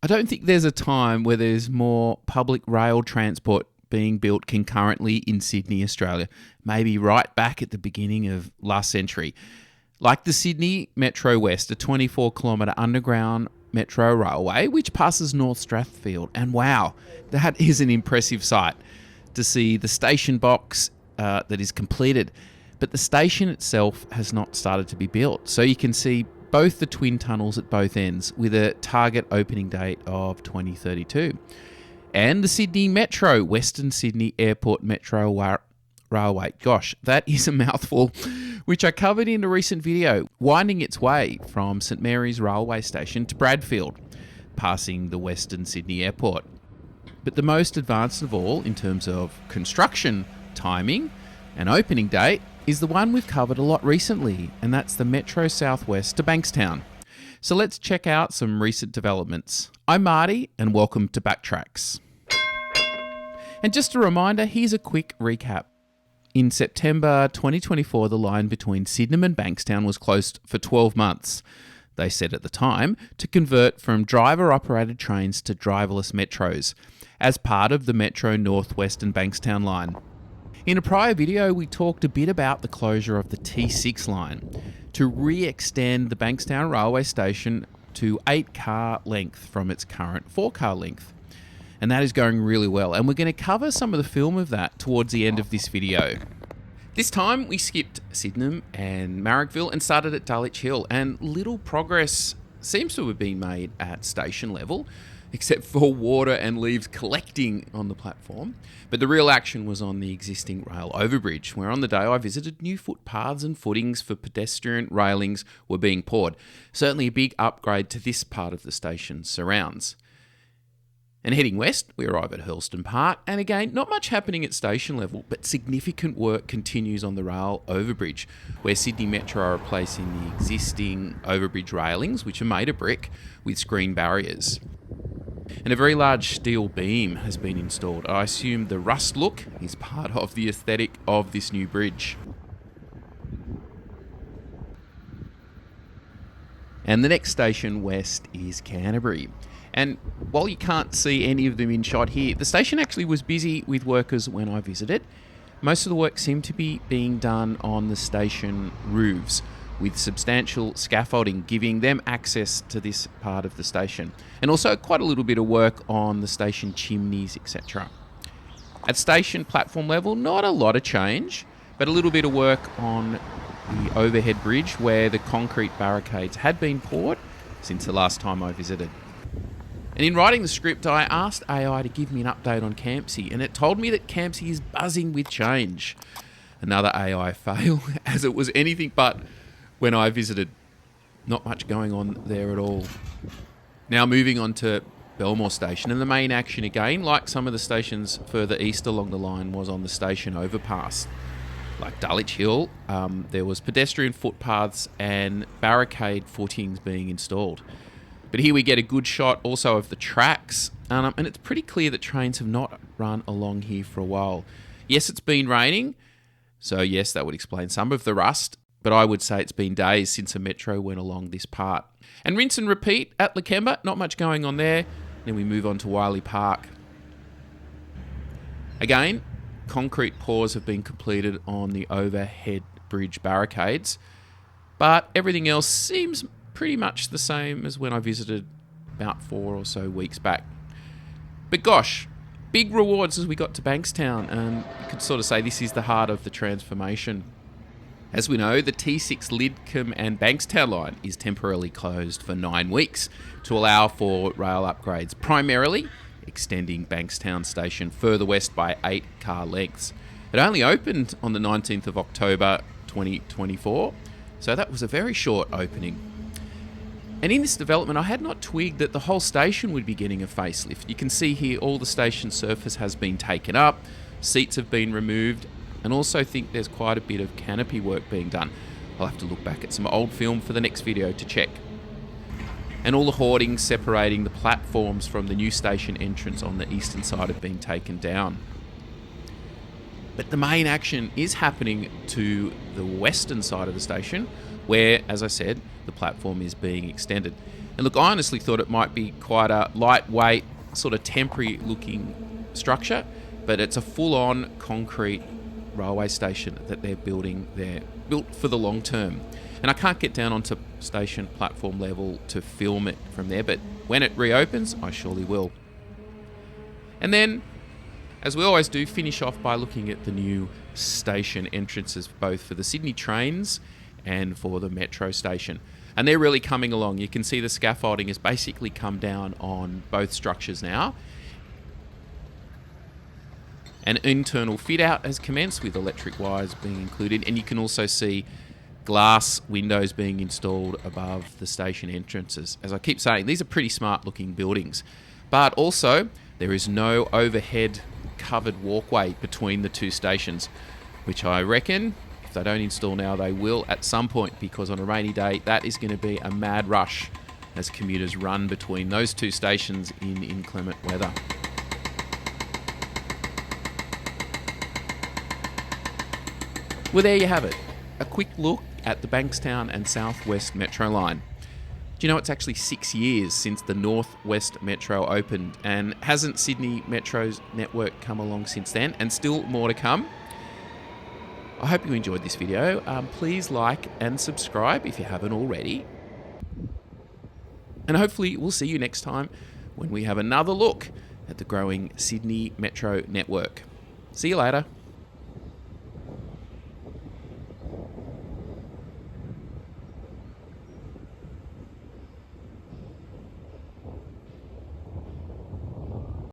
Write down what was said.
I don't think there's a time where there's more public rail transport being built concurrently in Sydney, Australia. Maybe right back at the beginning of last century. Like the Sydney Metro West, a 24-kilometre underground metro railway which passes North Strathfield. And wow, that is an impressive sight to see the station box that is completed. But the station itself has not started to be built. So you can see both the twin tunnels at both ends with a target opening date of 2032. And the Sydney Metro, Western Sydney Airport Metro Railway. Gosh, that is a mouthful, which I covered in a recent video, winding its way from St Mary's Railway Station to Bradfield, passing the Western Sydney Airport. But the most advanced of all, in terms of construction, timing, and opening date, is the one we've covered a lot recently, and that's the Metro Southwest to Bankstown. So let's check out some recent developments. I'm Marty, and welcome to Backtracks. And just a reminder, here's a quick recap. In September 2024, the line between Sydenham and Bankstown was closed for 12 months. They said at the time to convert from driver-operated trains to driverless metros as part of the Metro North West and Bankstown line. In a prior video, we talked a bit about the closure of the T6 line to re-extend the Bankstown railway station to 8-car length from its current 4-car length. And that is going really well. And we're going to cover some of the film of that towards the end of this video. This time, we skipped Sydenham and Marrickville and started at Dulwich Hill. And little progress seems to have been made at station level, except for water and leaves collecting on the platform. But the real action was on the existing rail overbridge, where on the day I visited, new footpaths and footings for pedestrian railings were being poured. Certainly a big upgrade to this part of the station's surrounds. And heading west, we arrive at Hurlstone Park, and again, not much happening at station level, but significant work continues on the rail overbridge, where Sydney Metro are replacing the existing overbridge railings, which are made of brick, with screen barriers. And a very large steel beam has been installed. I assume the rust look is part of the aesthetic of this new bridge. And the next station west is Canterbury. And while you can't see any of them in shot here, the station actually was busy with workers when I visited. Most of the work seemed to be being done on the station roofs, with substantial scaffolding giving them access to this part of the station. And also quite a little bit of work on the station chimneys, etc. At station platform level, not a lot of change, but a little bit of work on the overhead bridge where the concrete barricades had been poured since the last time I visited. And in writing the script, I asked AI to give me an update on Campsie, and it told me that Campsie is buzzing with change. Another AI fail, as it was anything but when I visited. Not much going on there at all. Now moving on to Belmore Station, and the main action again, like some of the stations further east along the line, was on the station overpass. Like Dulwich Hill, there was pedestrian footpaths and barricade footings being installed. But here we get a good shot also of the tracks, and it's pretty clear that trains have not run along here for a while. Yes, it's been raining, so yes, that would explain some of the rust, but I would say it's been days since a metro went along this part. And rinse and repeat at Lakemba, not much going on there. Then we move on to Wiley Park. Again, concrete pours have been completed on the overhead bridge barricades, but everything else seems pretty much the same as when I visited about 4 or so weeks back. But gosh, big rewards as we got to Bankstown, and you could sort of say this is the heart of the transformation. As we know, the T6 Lidcombe and Bankstown line is temporarily closed for 9 weeks to allow for rail upgrades, primarily extending Bankstown Station further west by 8-car lengths. It only opened on the 19th of October 2024, so that was a very short opening. And in this development, I had not twigged that the whole station would be getting a facelift. You can see here all the station surface has been taken up, seats have been removed, and also think there's quite a bit of canopy work being done. I'll have to look back at some old film for the next video to check. And all the hoardings separating the platforms from the new station entrance on the eastern side have been taken down. But the main action is happening to the western side of the station, where, as I said, the platform is being extended. And look, I honestly thought it might be quite a lightweight, sort of temporary looking structure, but it's a full-on concrete railway station that they're building there, built for the long term. And I can't get down onto station platform level to film it from there, but when it reopens, I surely will. And then, as we always do, finish off by looking at the new station entrances, both for the Sydney trains and for the metro station. And they're really coming along. You can see the scaffolding has basically come down on both structures now. An internal fit out has commenced with electric wires being included, and you can also see glass windows being installed above the station entrances. As I keep saying, these are pretty smart looking buildings, but also there is no overhead covered walkway between the two stations, which I reckon if they don't install now, they will at some point, because on a rainy day that is going to be a mad rush as commuters run between those two stations in inclement weather. Well, there you have it. A quick look at the Bankstown and Southwest Metro line. Do you know it's actually 6 years since the Northwest Metro opened, and hasn't Sydney Metro's network come along since then, and still more to come? I hope you enjoyed this video. Please like and subscribe if you haven't already. And hopefully we'll see you next time when we have another look at the growing Sydney Metro network. See you later.